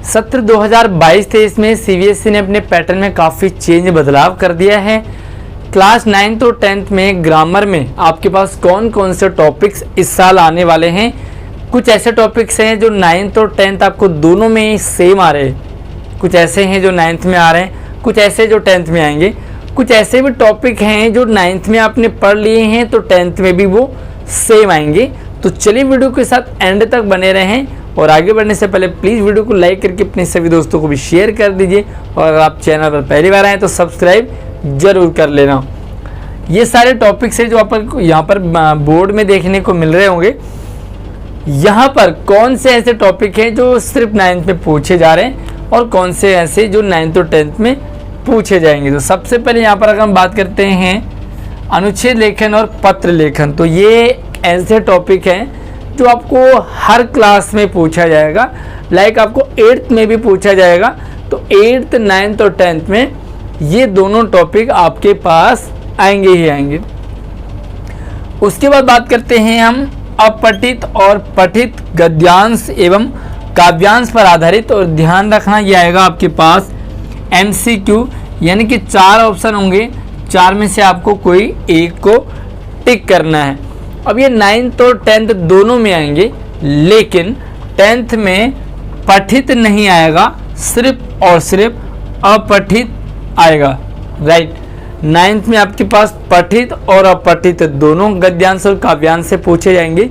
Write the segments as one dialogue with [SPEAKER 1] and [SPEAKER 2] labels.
[SPEAKER 1] सत्र 2022-23 में सीबीएसई ने अपने पैटर्न में काफ़ी चेंज बदलाव कर दिया है। क्लास 9th और 10th में ग्रामर में आपके पास कौन कौन से टॉपिक्स इस साल आने वाले हैं। कुछ ऐसे टॉपिक्स हैं जो 9th और 10th आपको दोनों में सेम आ रहे हैं, कुछ ऐसे हैं जो 9th में आ रहे हैं, कुछ ऐसे जो 10th में आएंगे। कुछ ऐसे भी टॉपिक हैं जो 9th में आपने पढ़ लिए हैं तो 10th में भी वो सेम आएंगे। तो चलिए वीडियो के साथ एंड तक बने रहें और आगे बढ़ने से पहले प्लीज़ वीडियो को लाइक करके अपने सभी दोस्तों को भी शेयर कर दीजिए और अगर आप चैनल पर पहली बार आए तो सब्सक्राइब जरूर कर लेना। ये सारे टॉपिक्स हैं जो आप यहाँ पर बोर्ड में देखने को मिल रहे होंगे। यहाँ पर कौन से ऐसे टॉपिक हैं जो सिर्फ 9th में पूछे जा रहे हैं और कौन से ऐसे जो 9th और 10th में पूछे जाएंगे। तो सबसे पहले यहाँ पर अगर हम बात करते हैं अनुच्छेद लेखन और पत्र लेखन, तो ये ऐसे टॉपिक हैं जो आपको हर क्लास में पूछा जाएगा। लाइक आपको 8th में भी पूछा जाएगा, तो 8th, 9th और 10th में ये दोनों टॉपिक आपके पास आएंगे ही आएंगे। उसके बाद बात करते हैं हम अपठित और पठित गद्यांश एवं काव्यांश पर आधारित, और ध्यान रखना ये आएगा आपके पास MCQ, यानी कि 4 ऑप्शन होंगे, 4 में से आपको कोई एक को टिक करना है। अब ये 9th और 10th दोनों में आएंगे, लेकिन 10th में पठित नहीं आएगा, सिर्फ और सिर्फ अपठित आएगा। राइट, 9th में आपके पास पठित और अपठित दोनों गद्यांश और काव्यांश से पूछे जाएंगे,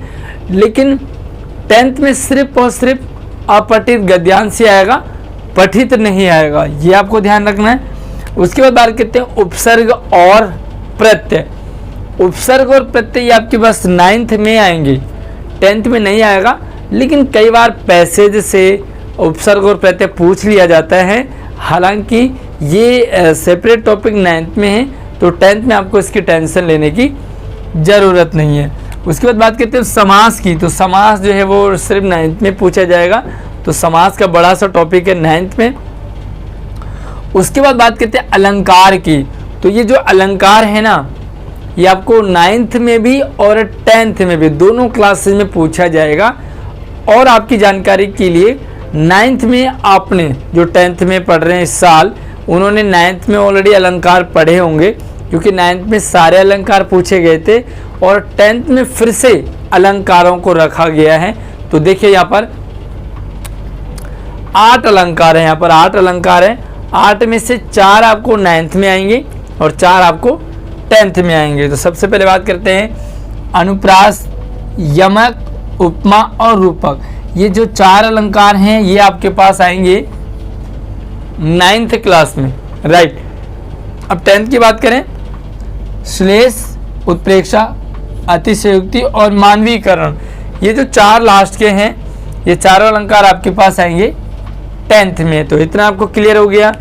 [SPEAKER 1] लेकिन 10th में सिर्फ और सिर्फ अपठित गद्यांश से आएगा, पठित नहीं आएगा। ये आपको ध्यान रखना है। उसके बाद बात करते हैं उपसर्ग और प्रत्यय। उपसर्ग और प्रत्यय आपके पास 9th में आएंगे, 10th में नहीं आएगा, लेकिन कई बार पैसेज से उपसर्ग और प्रत्यय पूछ लिया जाता है। हालांकि ये सेपरेट टॉपिक 9th में है, तो 10th में आपको इसकी टेंशन लेने की ज़रूरत नहीं है। उसके बाद बात करते हैं समास की, तो समास जो है वो सिर्फ 9th में पूछा जाएगा, तो समास का बड़ा सा टॉपिक है 9th में। उसके बाद बात करते हैं अलंकार की, तो ये जो अलंकार है ना, ये आपको 9th में भी और 10th में भी दोनों क्लासेस में पूछा जाएगा। और आपकी जानकारी के लिए 9th में आपने जो 10th में पढ़ रहे हैं इस साल, उन्होंने 9th में ऑलरेडी अलंकार पढ़े होंगे, क्योंकि 9th में सारे अलंकार पूछे गए थे और 10th में फिर से अलंकारों को रखा गया है। तो देखिए यहाँ पर 8 अलंकार हैं, यहाँ पर 8 अलंकार हैं। 8 में से 4 आपको 9th में आएंगे और 4 आपको 10th में आएंगे। तो सबसे पहले बात करते हैं अनुप्रास, यमक, उपमा और रूपक। ये जो 4 अलंकार हैं ये आपके पास आएंगे 9th क्लास में। राइट, अब 10th की बात करें, श्लेष, उत्प्रेक्षा, अतिशयोक्ति और मानवीकरण, ये जो 4 लास्ट के हैं, ये चारों अलंकार आपके पास आएंगे 10th में। तो इतना आपको क्लियर हो गया।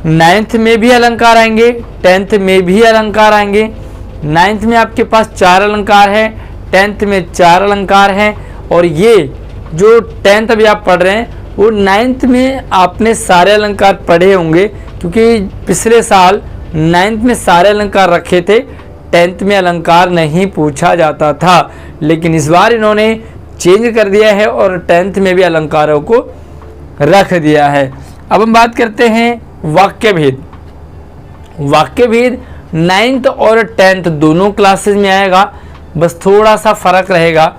[SPEAKER 1] 9th में भी अलंकार आएंगे, 10th में भी अलंकार आएंगे। 9th में आपके पास 4 अलंकार है, 10th में 4 अलंकार हैं। और ये जो 10th अभी आप पढ़ रहे हैं वो 9th में आपने सारे अलंकार पढ़े होंगे, क्योंकि पिछले साल 9th में सारे अलंकार रखे थे, 10th में अलंकार नहीं पूछा जाता था। लेकिन इस बार इन्होंने चेंज कर दिया है और 10th में भी अलंकारों को रख दिया है। अब हम बात करते हैं वाक्य भेद। वाक्य भेद 9th और 10th दोनों क्लासेस में आएगा, बस थोड़ा सा फर्क रहेगा।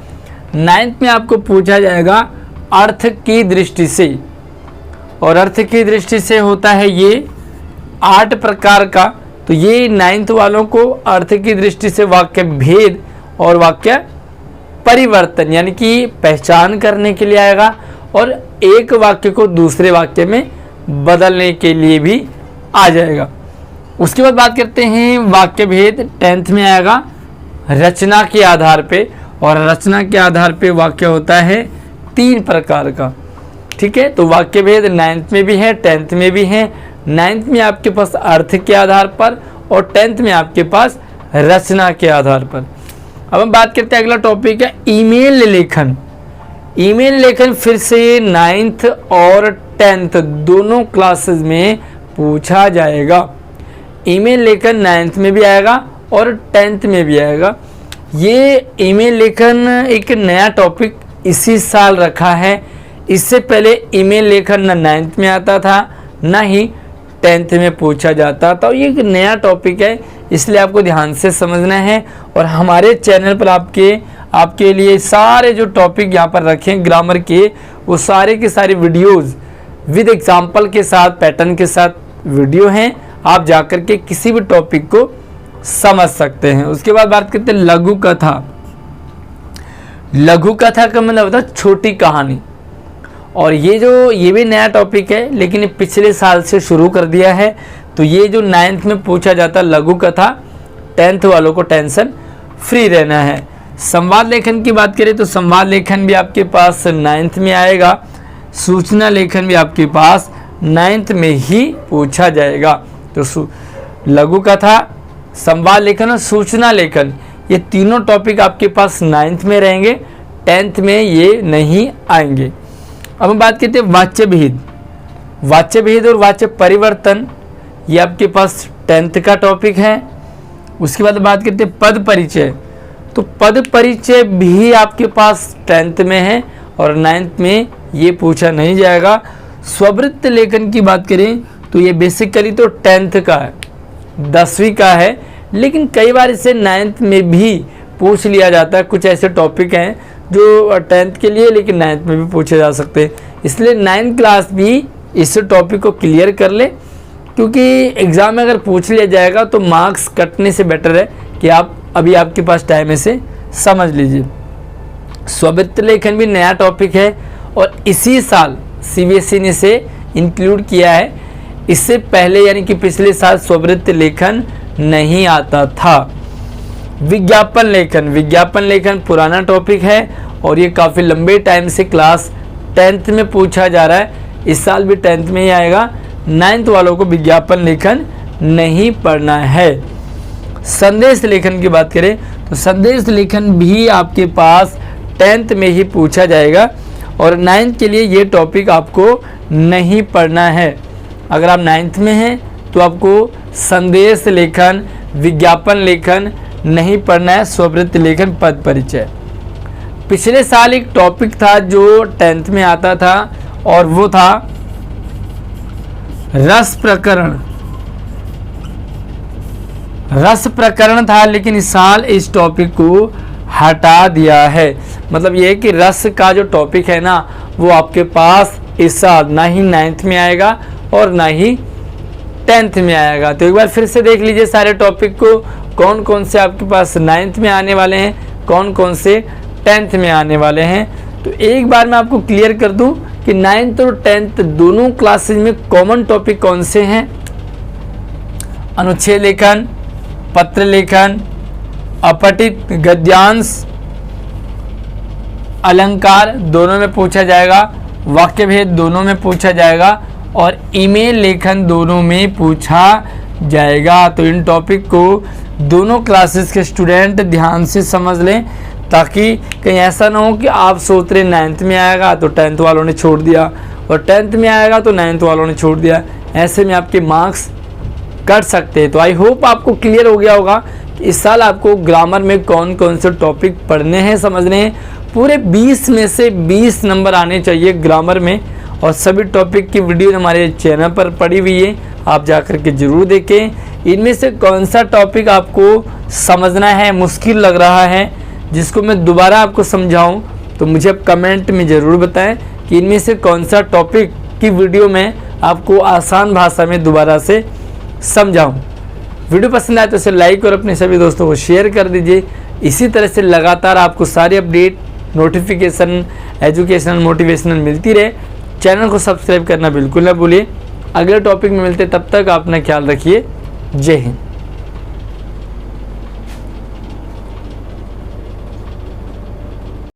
[SPEAKER 1] 9th में आपको पूछा जाएगा अर्थ की दृष्टि से, और अर्थ की दृष्टि से होता है ये 8 प्रकार का। तो ये 9th वालों को अर्थ की दृष्टि से वाक्य भेद और वाक्य परिवर्तन यानी कि पहचान करने के लिए आएगा, और एक वाक्य को दूसरे वाक्य में बदलने के लिए भी आ जाएगा। उसके बाद बात करते हैं वाक्य भेद 10th में आएगा रचना के आधार पे, और रचना के आधार पे वाक्य होता है 3 प्रकार का। ठीक है, तो वाक्य भेद 9th में भी है, 10th में भी है। 9th में आपके पास अर्थ के आधार पर और 10th में आपके पास रचना के आधार पर। अब हम बात करते हैं, अगला टॉपिक है ईमेल लेखन। ईमेल लेखन फिर से 9th और 10th दोनों क्लासेस में पूछा जाएगा। ईमेल लेखन 9th में भी आएगा और 10th में भी आएगा। ये ईमेल लेखन एक नया टॉपिक इसी साल रखा है। इससे पहले ईमेल लेखन ना 9th में आता था ना ही 10th में पूछा जाता था। ये एक नया टॉपिक है, इसलिए आपको ध्यान से समझना है। और हमारे चैनल पर आपके लिए सारे जो टॉपिक यहाँ पर रखे हैं ग्रामर के, वो सारे के सारे वीडियोज़ विद एग्जाम्पल के साथ, पैटर्न के साथ वीडियो हैं। आप जाकर के किसी भी टॉपिक को समझ सकते हैं। उसके बाद बात करते हैं लघु कथा। लघु कथा का मतलब होता है छोटी कहानी, और ये भी नया टॉपिक है, लेकिन ये पिछले साल से शुरू कर दिया है। तो ये जो 9th में पूछा जाता है लघु कथा, 10th वालों को टेंशन फ्री रहना है। संवाद लेखन की बात करें तो संवाद लेखन भी आपके पास 9th में आएगा। सूचना लेखन भी आपके पास 9th में ही पूछा जाएगा। तो लघु कथा, संवाद लेखन और सूचना लेखन, ये तीनों टॉपिक आपके पास 9th में रहेंगे, 10th में ये नहीं आएंगे। अब हम बात करते हैं वाच्य भेद। वाच्य भेद और वाच्य परिवर्तन, ये आपके पास 10th का टॉपिक है। उसके बाद बात करते हैं पद परिचय। तो पद परिचय भी आपके पास 10th में है और 9th में ये पूछा नहीं जाएगा। स्ववृत्त लेखन की बात करें तो ये बेसिकली तो 10th का है, 10वीं का है, लेकिन कई बार इसे 9th में भी पूछ लिया जाता है। कुछ ऐसे टॉपिक हैं जो 10th के लिए लेकिन 9th में भी पूछे जा सकते हैं, इसलिए 9th क्लास भी इस टॉपिक को क्लियर कर ले, क्योंकि एग्ज़ाम में अगर पूछ लिया जाएगा तो मार्क्स कटने से बेटर है कि आप अभी आपके पास टाइम है से समझ लीजिए। स्ववृत्त लेखन भी नया टॉपिक है और इसी साल CBSE ने इसे इंक्लूड किया है। इससे पहले यानी कि पिछले साल स्ववृत्त लेखन नहीं आता था। विज्ञापन लेखन, विज्ञापन लेखन पुराना टॉपिक है और ये काफ़ी लंबे टाइम से क्लास 10th में पूछा जा रहा है। इस साल भी 10th में ही आएगा। 9th वालों को विज्ञापन लेखन नहीं पढ़ना है। संदेश लेखन की बात करें तो संदेश लेखन भी आपके पास 10th में ही पूछा जाएगा और 9th के लिए ये टॉपिक आपको नहीं पढ़ना है। अगर आप 9th में हैं तो आपको संदेश लेखन, विज्ञापन लेखन नहीं पढ़ना है। स्ववृत्त लेखन, पद परिचय। पिछले साल एक टॉपिक था जो 10th में आता था और वो था रस प्रकरण। रस प्रकरण था, लेकिन इस साल इस टॉपिक को हटा दिया है। मतलब ये है कि रस का जो टॉपिक है ना, वो आपके पास इस साल ना ही 9th में आएगा और ना ही 10th में आएगा। तो एक बार फिर से देख लीजिए सारे टॉपिक को, कौन कौन से आपके पास 9th में आने वाले हैं, कौन कौन से 10th में आने वाले हैं। तो एक बार मैं आपको क्लियर कर दूं कि 9th और 10th दोनों क्लासेज में कॉमन टॉपिक कौन से हैं। अनुच्छेद लेखन, पत्र लेखन, अपठित गद्यांश, अलंकार दोनों में पूछा जाएगा, वाक्य भेद दोनों में पूछा जाएगा और ईमेल लेखन दोनों में पूछा जाएगा। तो इन टॉपिक को दोनों क्लासेस के स्टूडेंट ध्यान से समझ लें, ताकि कहीं ऐसा ना हो कि आप सोच रहे 9th में आएगा तो 10th वालों ने छोड़ दिया और 10th में आएगा तो 9th वालों ने छोड़ दिया। ऐसे में आपके मार्क्स कट सकते हैं। तो आई होप आपको क्लियर हो गया होगा कि इस साल आपको ग्रामर में कौन कौन से टॉपिक पढ़ने हैं, समझने हैं। पूरे 20 में से 20 नंबर आने चाहिए ग्रामर में, और सभी टॉपिक की वीडियो हमारे चैनल पर पड़ी हुई है, आप जाकर के ज़रूर देखें। इनमें से कौन सा टॉपिक आपको समझना है, मुश्किल लग रहा है, जिसको मैं दोबारा आपको समझाऊं, तो मुझे आप कमेंट में ज़रूर बताएं कि इनमें से कौन सा टॉपिक की वीडियो में आपको आसान भाषा में दोबारा से समझाऊं। वीडियो पसंद आए तो इसे लाइक और अपने सभी दोस्तों को शेयर कर दीजिए। इसी तरह से लगातार आपको सारी अपडेट, नोटिफिकेशन, एजुकेशनल, मोटिवेशनल मिलती रहे। चैनल को सब्सक्राइब करना बिल्कुल ना भूलिए। अगले टॉपिक में मिलते, तब तक अपना ख्याल रखिए। जय हिंद।